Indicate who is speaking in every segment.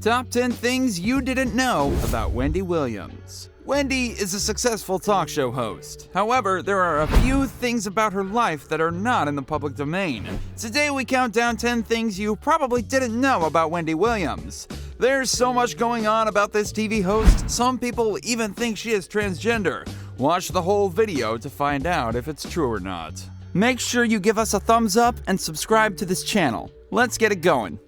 Speaker 1: Top 10 things you didn't know about Wendy Williams. Wendy is a successful talk show host. However, there are a few things about her life that are not in the public domain. Today we count down 10 things you probably didn't know about Wendy Williams. There's so much going on about this TV host, some people even think she is transgender. Watch the whole video to find out if it's true or not. Make sure you give us a thumbs up and subscribe to this channel. Let's get it going.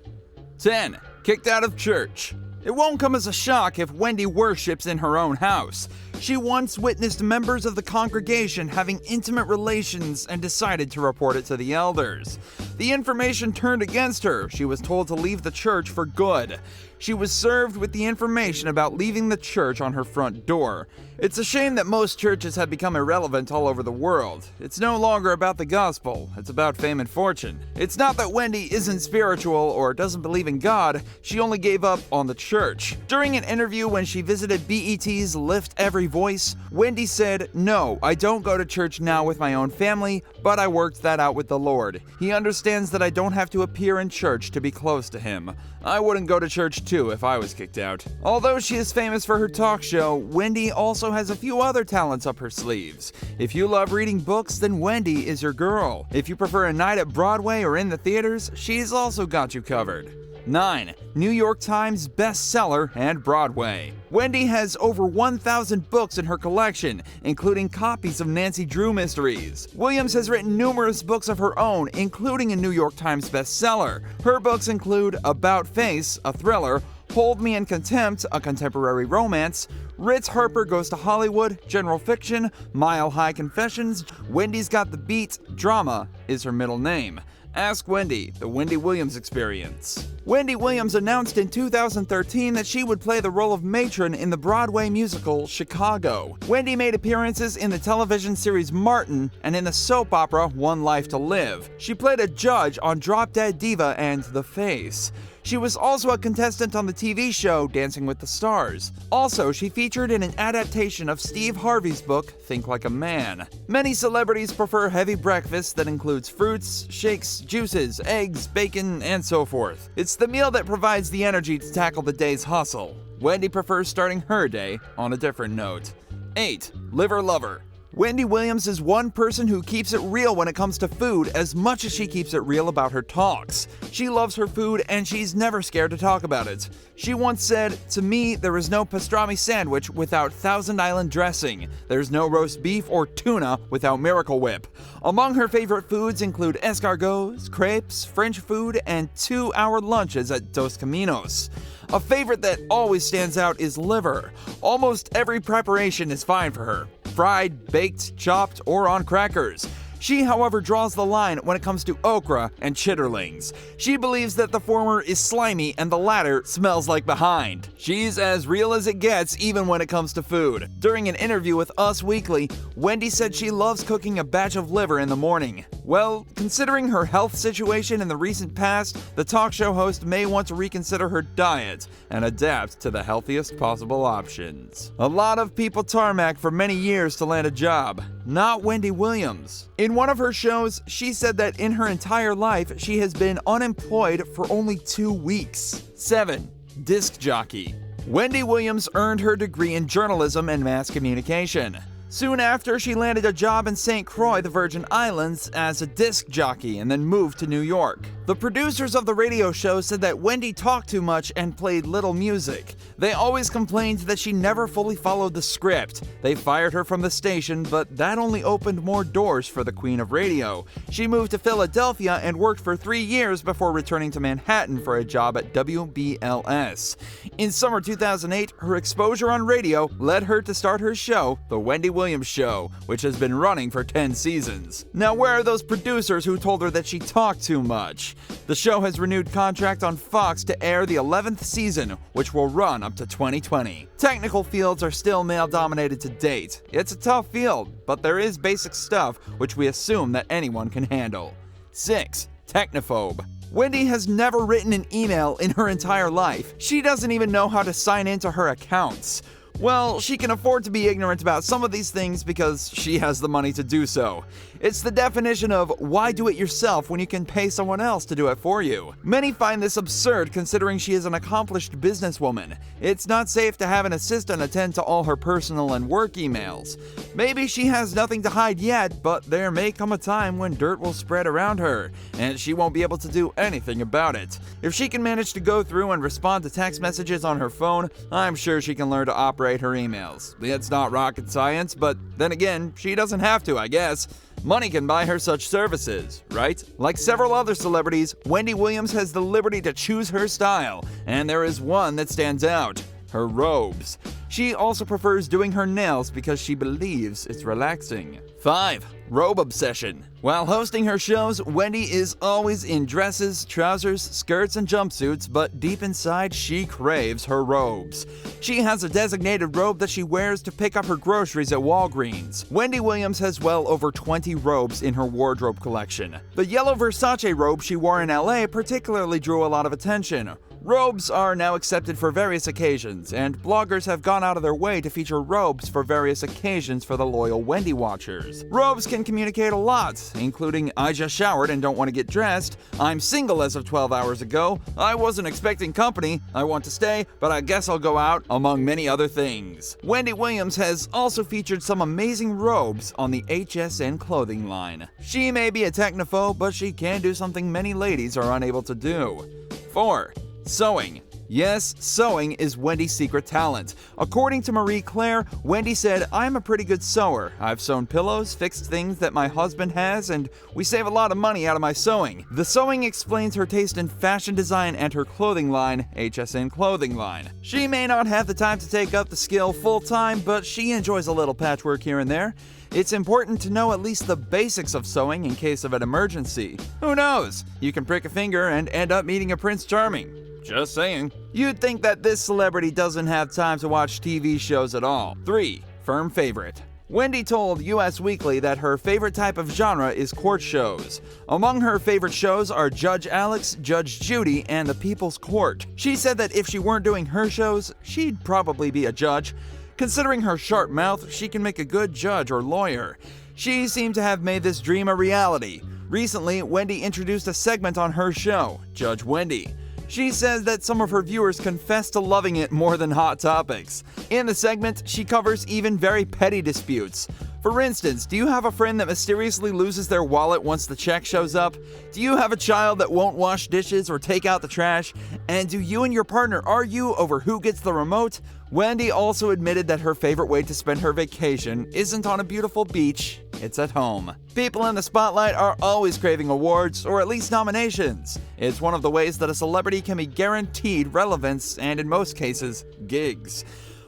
Speaker 1: 10. Kicked out of church. It won't come as a shock if Wendy worships in her own house. She once witnessed members of the congregation having intimate relations and decided to report it to the elders. The information turned against her. She was told to leave the church for good. She was served with the information about leaving the church on her front door. It's a shame that most churches have become irrelevant all over the world. It's no longer about the gospel, it's about fame and fortune. It's not that Wendy isn't spiritual or doesn't believe in God, she only gave up on the church. During an interview when she visited BET's Lift Every Voice, Wendy said, "No, I don't go to church now with my own family, but I worked that out with the Lord. He understands that I don't have to appear in church to be close to him. I wouldn't go to church too if I was kicked out." Although she is famous for her talk show, Wendy also has a few other talents up her sleeves. If you love reading books, then Wendy is your girl. If you prefer a night at Broadway or in the theaters, she's also got you covered. 9. New York Times bestseller and Broadway. Wendy has over 1,000 books in her collection, including copies of Nancy Drew mysteries. Williams has written numerous books of her own, including a New York Times bestseller. Her books include About Face, a thriller, Hold Me in Contempt, a contemporary romance, Ritz Harper Goes to Hollywood, general fiction, Mile High Confessions, Wendy's Got the Beat, drama is her middle name. Ask Wendy, The Wendy Williams Experience. Wendy Williams announced in 2013 that she would play the role of matron in the Broadway musical Chicago. Wendy made appearances in the television series Martin and in the soap opera One Life to Live. She played a judge on Drop Dead Diva and The Face. She was also a contestant on the TV show Dancing with the Stars. Also, she featured in an adaptation of Steve Harvey's book, Think Like a Man. Many celebrities prefer heavy breakfast that includes fruits, shakes, juices, eggs, bacon, and so forth. It's the meal that provides the energy to tackle the day's hustle. Wendy prefers starting her day on a different note. 8. Liver lover. Wendy Williams is one person who keeps it real when it comes to food as much as she keeps it real about her talks. She loves her food and she's never scared to talk about it. She once said, "To me, there is no pastrami sandwich without Thousand Island dressing. There's no roast beef or tuna without Miracle Whip." Among her favorite foods include escargots, crepes, French food, and 2-hour lunches at Dos Caminos. A favorite that always stands out is liver. Almost every preparation is fine for her. Fried, baked, chopped, or on crackers. She, however, draws the line when it comes to okra and chitterlings. She believes that the former is slimy and the latter smells like behind. She's as real as it gets even when it comes to food. During an interview with Us Weekly, Wendy said she loves cooking a batch of liver in the morning. Well, considering her health situation in the recent past, the talk show host may want to reconsider her diet and adapt to the healthiest possible options. A lot of people tarmac for many years to land a job. Not Wendy Williams. In one of her shows, she said that in her entire life, she has been unemployed for only 2 weeks. 7. Disc jockey. Wendy Williams earned her degree in journalism and mass communication. Soon after, she landed a job in St. Croix, the Virgin Islands, as a disc jockey and then moved to New York. The producers of the radio show said that Wendy talked too much and played little music. They always complained that she never fully followed the script. They fired her from the station, but that only opened more doors for the Queen of Radio. She moved to Philadelphia and worked for 3 years before returning to Manhattan for a job at WBLS. In summer 2008, her exposure on radio led her to start her show, The Wendy Williams Show, which has been running for 10 seasons. Now, where are those producers who told her that she talked too much? The show has renewed contract on Fox to air the 11th season, which will run up to 2020. Technical fields are still male-dominated to date. It's a tough field, but there is basic stuff which we assume that anyone can handle. 6. Technophobe. Wendy has never written an email in her entire life. She doesn't even know how to sign into her accounts. Well, she can afford to be ignorant about some of these things because she has the money to do so. It's the definition of why do it yourself when you can pay someone else to do it for you. Many find this absurd considering she is an accomplished businesswoman. It's not safe to have an assistant attend to all her personal and work emails. Maybe she has nothing to hide yet, but there may come a time when dirt will spread around her, and she won't be able to do anything about it. If she can manage to go through and respond to text messages on her phone, I'm sure she can learn to operate her emails. It's not rocket science, but then again, she doesn't have to, I guess. Money can buy her such services, right? Like several other celebrities, Wendy Williams has the liberty to choose her style, and there is one that stands out: her robes. She also prefers doing her nails because she believes it's relaxing. 5. Robe Obsession. While hosting her shows, Wendy is always in dresses, trousers, skirts, and jumpsuits, but deep inside, she craves her robes. She has a designated robe that she wears to pick up her groceries at Walgreens. Wendy Williams has well over 20 robes in her wardrobe collection. The yellow Versace robe she wore in LA particularly drew a lot of attention. Robes are now accepted for various occasions, and bloggers have gone out of their way to feature robes for various occasions for the loyal Wendy watchers. Robes can communicate a lot, including "I just showered and don't want to get dressed," "I'm single as of 12 hours ago," "I wasn't expecting company," "I want to stay, but I guess I'll go out," among many other things. Wendy Williams has also featured some amazing robes on the HSN clothing line. She may be a technophobe, but she can do something many ladies are unable to do. 4. Sewing. Yes, sewing is Wendy's secret talent. According to Marie Claire, Wendy said, "I'm a pretty good sewer. I've sewn pillows, fixed things that my husband has, and we save a lot of money out of my sewing." The sewing explains her taste in fashion design and her clothing line, HSN Clothing Line. She may not have the time to take up the skill full time, but she enjoys a little patchwork here and there. It's important to know at least the basics of sewing in case of an emergency. Who knows? You can prick a finger and end up meeting a Prince Charming. Just saying. You'd think that this celebrity doesn't have time to watch TV shows at all. 3. Firm favorite. Wendy told Us Weekly that her favorite type of genre is court shows. Among her favorite shows are Judge Alex, Judge Judy, and The People's Court. She said that if she weren't doing her shows, she'd probably be a judge. Considering her sharp mouth, she can make a good judge or lawyer. She seemed to have made this dream a reality. Recently, Wendy introduced a segment on her show, Judge Wendy. She says that some of her viewers confess to loving it more than Hot Topics. In the segment, she covers even very petty disputes. For instance, do you have a friend that mysteriously loses their wallet once the check shows up? Do you have a child that won't wash dishes or take out the trash? And do you and your partner argue over who gets the remote? Wendy also admitted that her favorite way to spend her vacation isn't on a beautiful beach, it's at home. People in the spotlight are always craving awards, or at least nominations. It's one of the ways that a celebrity can be guaranteed relevance and, in most cases, gigs.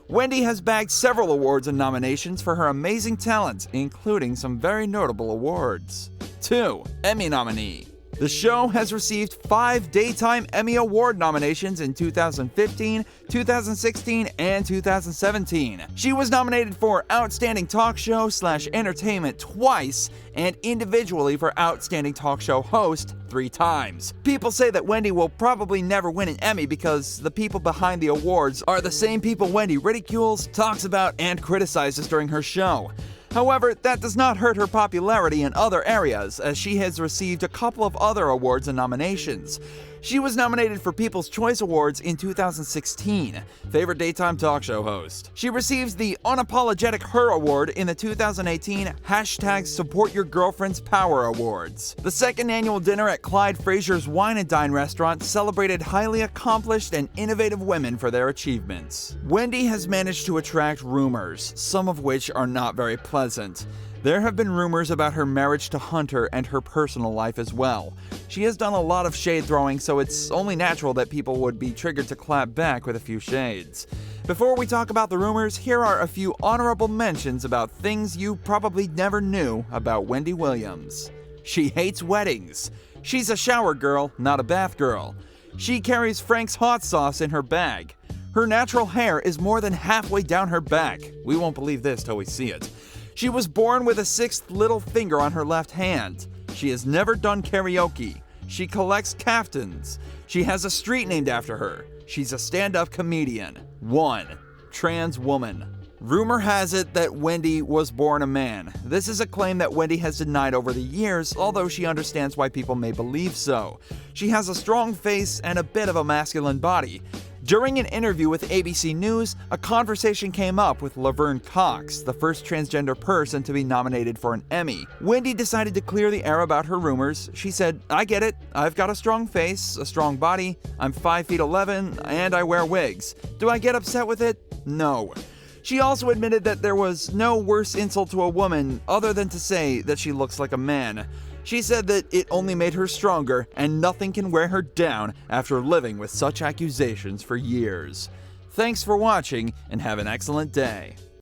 Speaker 1: Wendy has bagged several awards and nominations for her amazing talent, including some very notable awards. 2. Emmy nominee. The show has received 5 Daytime Emmy Award nominations in 2015, 2016, and 2017. She was nominated for Outstanding Talk Show / Entertainment twice, and individually for Outstanding Talk Show Host 3 times. People say that Wendy will probably never win an Emmy because the people behind the awards are the same people Wendy ridicules, talks about, and criticizes during her show. However, that does not hurt her popularity in other areas, as she has received a couple of other awards and nominations. She was nominated for People's Choice Awards in 2016, Favorite Daytime Talk Show Host. She receives the Unapologetic Her Award in the 2018 #Support Your Girlfriend's Power Awards. The second annual dinner at Clyde Frazier's Wine & Dine restaurant celebrated highly accomplished and innovative women for their achievements. Wendy has managed to attract rumors, some of which are not very pleasant. There have been rumors about her marriage to Hunter and her personal life as well. She has done a lot of shade throwing, so it's only natural that people would be triggered to clap back with a few shades. Before we talk about the rumors, here are a few honorable mentions about things you probably never knew about Wendy Williams. She hates weddings. She's a shower girl, not a bath girl. She carries Frank's hot sauce in her bag. Her natural hair is more than halfway down her back. We won't believe this till we see it. She was born with a 6th little finger on her left hand. She has never done karaoke. She collects caftans. She has a street named after her. She's a stand-up comedian. 1. trans woman. Rumor has it that Wendy was born a man. This is a claim that Wendy has denied over the years, although she understands why people may believe so. She has a strong face and a bit of a masculine body. During an interview with ABC News, a conversation came up with Laverne Cox, the first transgender person to be nominated for an Emmy. Wendy decided to clear the air about her rumors. She said, "I get it. I've got a strong face, a strong body, I'm 5'11", and I wear wigs. Do I get upset with it? No." She also admitted that there was no worse insult to a woman other than to say that she looks like a man. She said that it only made her stronger and nothing can wear her down after living with such accusations for years. Thanks for watching and have an excellent day.